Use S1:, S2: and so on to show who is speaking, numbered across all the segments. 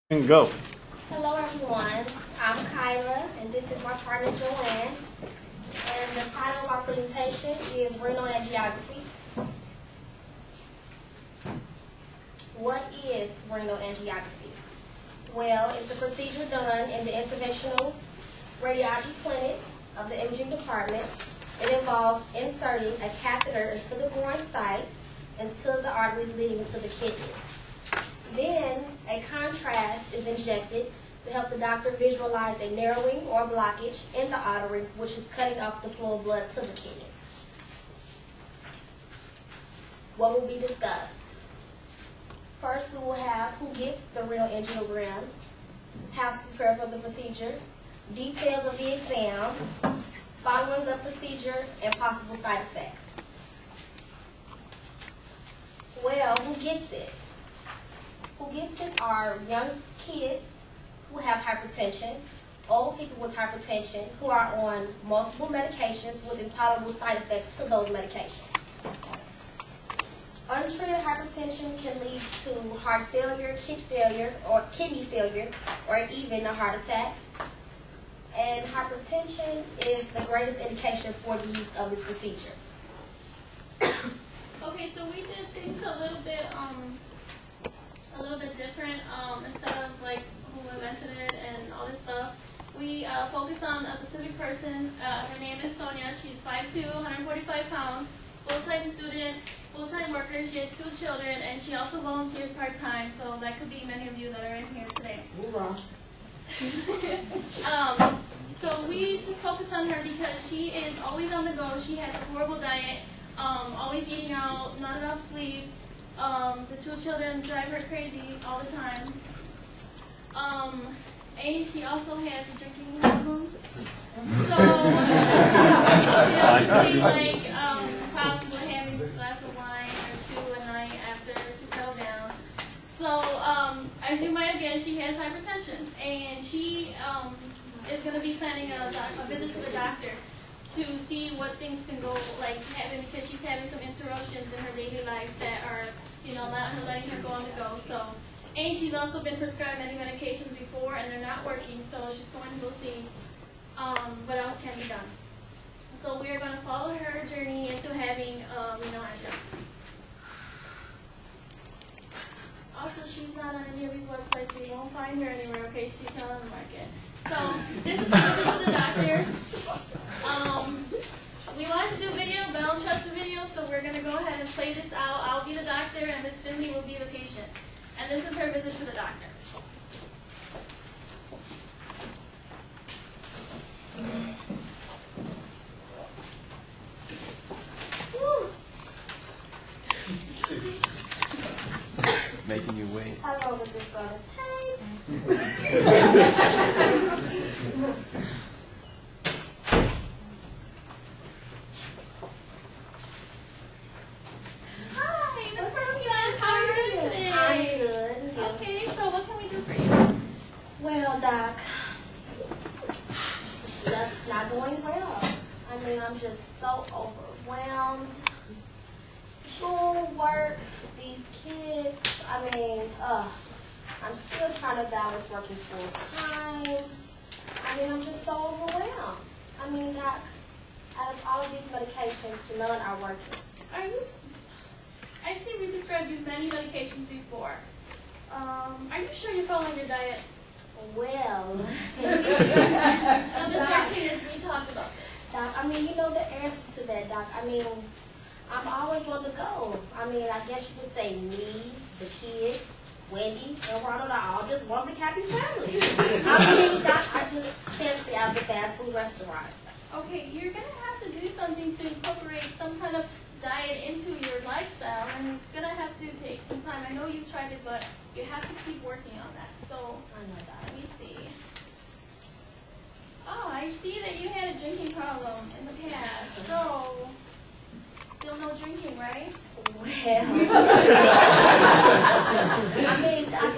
S1: And go.
S2: Hello everyone, I'm Kyla and this is my partner Joanne, and the title of our presentation is Renal Angiography. What is renal angiography? Well, it's a procedure done in the interventional radiology clinic of the imaging department. It involves inserting a catheter into the groin site into the arteries leading into the kidney. Then a contrast is injected to help the doctor visualize a narrowing or blockage in the artery, which is cutting off the flow of blood to the kidney. What will be discussed? First, we will have who gets the renal angiograms, how to prepare for the procedure, details of the exam, following the procedure, and possible side effects. Well, who gets it? Who gets it are young kids who have hypertension, old people with hypertension who are on multiple medications with intolerable side effects to those medications. Untreated hypertension can lead to heart failure, kidney failure, or even a heart attack. And hypertension is the greatest indication for the use of this procedure.
S3: Okay, so we did things a little bit different. Instead of like who invented it and all this stuff, we focused on a specific person. Her name is Sonia. She's 5'2", 145 pounds, full-time student, full-time worker. She has 2 children, and she also volunteers part-time. So that could be many of you that are in here today. So we just focused on her because she is always on the go. She has a horrible diet, always eating out, not enough sleep. The 2 children drive her crazy all the time. And she also has a drinking problem. So she obviously probably would have a glass of wine or 2 a night after to settle down. So as you might have guessed, she has hypertension, and she is going to be planning a visit to the doctor to see what things can go like having, because she's having some interruptions in her daily life that are, not letting her go on the go. So, and she's also been prescribed many medications before, and they're not working. So she's going to go see what else can be done. So we are going to follow her journey into having renal angiography. Also, she's not on any of these websites, so you won't find her anywhere. Okay, she's not on the market. So this is the doctor. We wanted to do video, but I don't trust the video, so we're going to go ahead and play this out. I'll be the doctor, and Miss Finley will be the patient. And this is her visit to the doctor.
S1: Making you wait.
S2: How long is this going to take? Well, Doc, just not going well. I mean, I'm just so overwhelmed. School, work, these kids, I'm still trying to balance working full time. I'm just so overwhelmed. Doc, out of all of these medications, none are working.
S3: I see we prescribed you many medications before. Are you sure you're following your diet?
S2: Well,
S3: Doc, we talked about this.
S2: Doc, the answers to that, Doc. I'm always on the go. I guess you could say me, the kids, Wendy, and Ronald are all just one big happy family. Doc, I just can't stay out of the fast food restaurant.
S3: Okay, you're going to have to do something to incorporate some kind of diet into your lifestyle, and it's going to have to take some time. I know you've tried it, but you have to keep working on that. So,
S2: I know that.
S3: Let me see. Oh, I see that you had a drinking problem in the past. So, still no drinking, right?
S2: Well,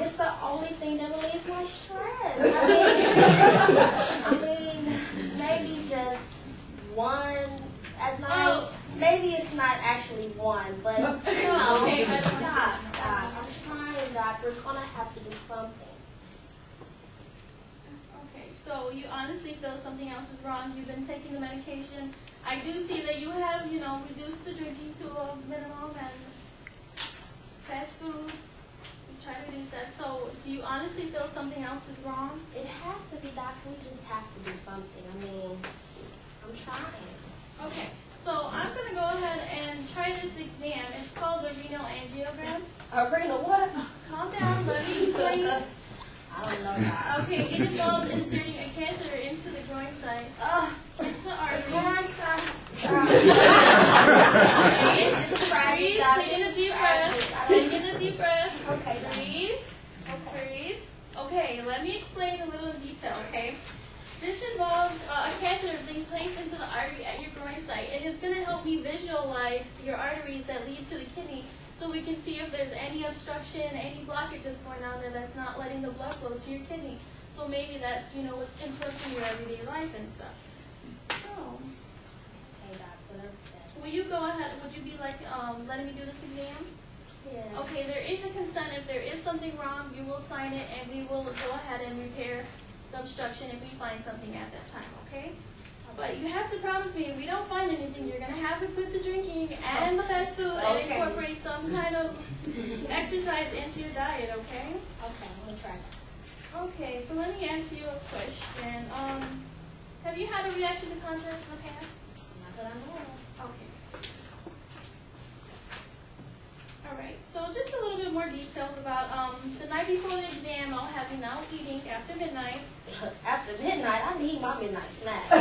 S2: it's the only thing that relieves my stress. Maybe just one at night.
S3: Oh.
S2: Maybe it's not actually one, but
S3: okay, but
S2: Doc, I'm trying, Doc. We're gonna have to do something.
S3: So you honestly feel something else is wrong. You've been taking the medication. I do see that you have, reduced the drinking to a minimum and fast food. You try to reduce that. So do you honestly feel something else is wrong?
S2: It has to be, doctor. We just have to do something. I mean, I'm trying.
S3: Okay. So I'm going to go ahead and try this exam. It's called the renal angiogram.
S2: Renal what?
S3: Calm down. Let me explain.
S2: I don't know that.
S3: Okay, it involves inserting a catheter into the groin site. It's the artery.
S2: Groin site.
S3: Breathe. Take in a deep breath. Take in a deep breath.
S2: Okay.
S3: Breathe. Breathe. Okay, let me explain a little in detail, okay? This involves a catheter being placed into the artery at your groin site. It is going to help me visualize your arteries that lead to the kidney so we can see if there's any obstruction, any blockages going on there that's not letting the blood flow to your kidney. So maybe that's, what's interrupting your everyday life and stuff. So,
S2: Hey, doctor.
S3: will you go ahead, would you be like letting me do this exam?
S2: Yeah.
S3: Okay, there is a consent. If there is something wrong, you will sign it and we will go ahead and repair the obstruction if we find something at that time, okay? But you have to promise me if we don't find anything, you're going to have to quit the drinking and the fast food and incorporate some kind of exercise into your diet, okay?
S2: Okay, I'm going to try that.
S3: Okay, so let me ask you a question. Have you had a reaction to contrast in the past?
S2: Not that I know of.
S3: Okay. Alright, so just a little bit more details about the night before the exam. I'll have you now eating after midnight.
S2: After midnight, I need my midnight snack.
S3: You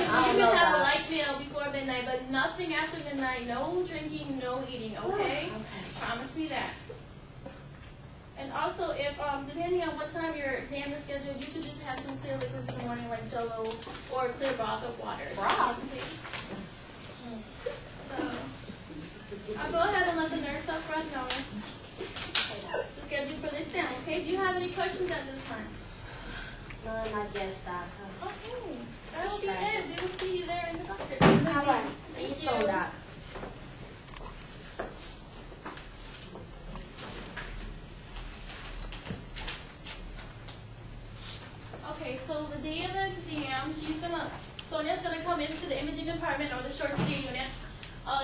S2: I
S3: can
S2: don't know
S3: have a
S2: that.
S3: light meal before midnight, but nothing after midnight. No drinking, no eating, okay?
S2: Okay.
S3: Promise me that. And also, if depending on what time your exam is scheduled, you could just have some clear liquids in the morning, like Jell-O or clear broth of water.
S2: Broth?
S3: So, I'll go ahead and let the nurse up front know the schedule for the exam, okay? Do you have any questions at this time?
S2: None, I guess, doctor.
S3: Okay. That will be it. We will see you there in the doctor.
S2: All right.
S3: Thank you.
S2: So, doc.
S3: Okay, so the day of the exam, Sonia's gonna come into the imaging department or the short stay unit.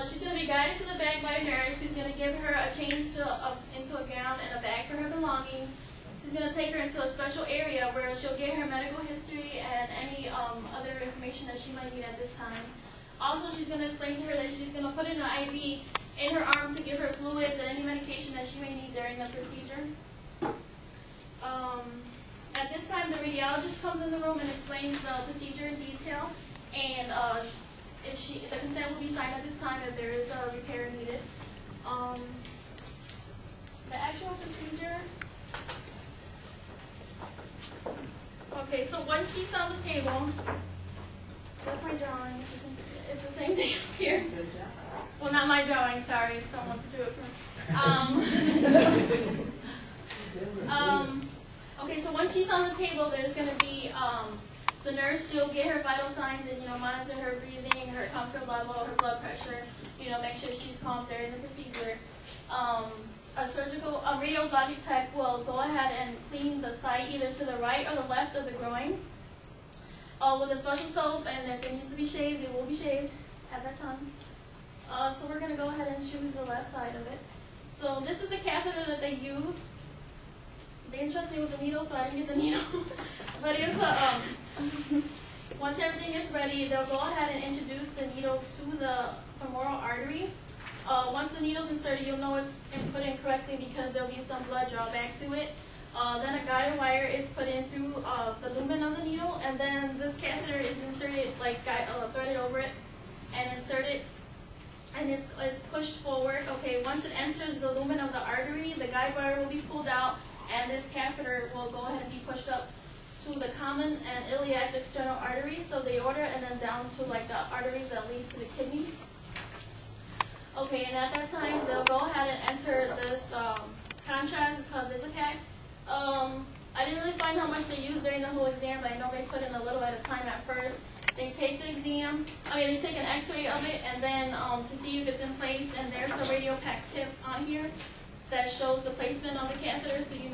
S3: She's gonna be guided to the bag by a nurse who's gonna give her a change into a gown and a bag for her belongings. She's gonna take her into a special area where she'll get her medical history and any other information that she might need at this time. Also, she's gonna explain to her that she's gonna put in an IV in her arm to give her fluids and any medication that she may need during the procedure. At this time, the radiologist comes in the room and explains the procedure in detail, and the consent will be signed at this time if there is a repair needed. The actual procedure. Okay, so once she's on the table, that's my drawing. If you can see it. It's the same thing up here. Well, not my drawing. Sorry, someone drew it for me. Okay, so once she's on the table, there's going to be the nurse. She'll get her vital signs and monitor her breathing, her comfort level, her blood pressure. Make sure she's calm during the procedure. A radiologic tech will go ahead and clean the site either to the right or the left of the groin with a special soap, and if it needs to be shaved, it will be shaved at that time. So we're going to go ahead and choose the left side of it. So this is the catheter that they use. They didn't trust me with the needle, so I didn't get the needle. But it's once everything is ready, they'll go ahead and introduce the needle to the femoral artery. Once the needle's inserted, you'll know it's put in correctly because there'll be some blood draw back to it. Then a guided wire is put in through the lumen of the needle, and then this catheter is inserted, threaded over it, and inserted, and it's pushed forward. Okay, once it enters the lumen of the artery, the guide wire will be pulled out, and this catheter will go ahead and be pushed up to the common and iliac external arteries, so the aorta, and then down to the arteries that lead to the kidneys. Okay, and at that time, they'll go ahead and enter this contrast. It's called Visicac. I didn't really find how much they used during the whole exam, but I know they put in a little at a time at first. They take the they take an x-ray of it, and then to see if it's in place, and there's a radiopac tip on here that shows the placement of the catheter, so you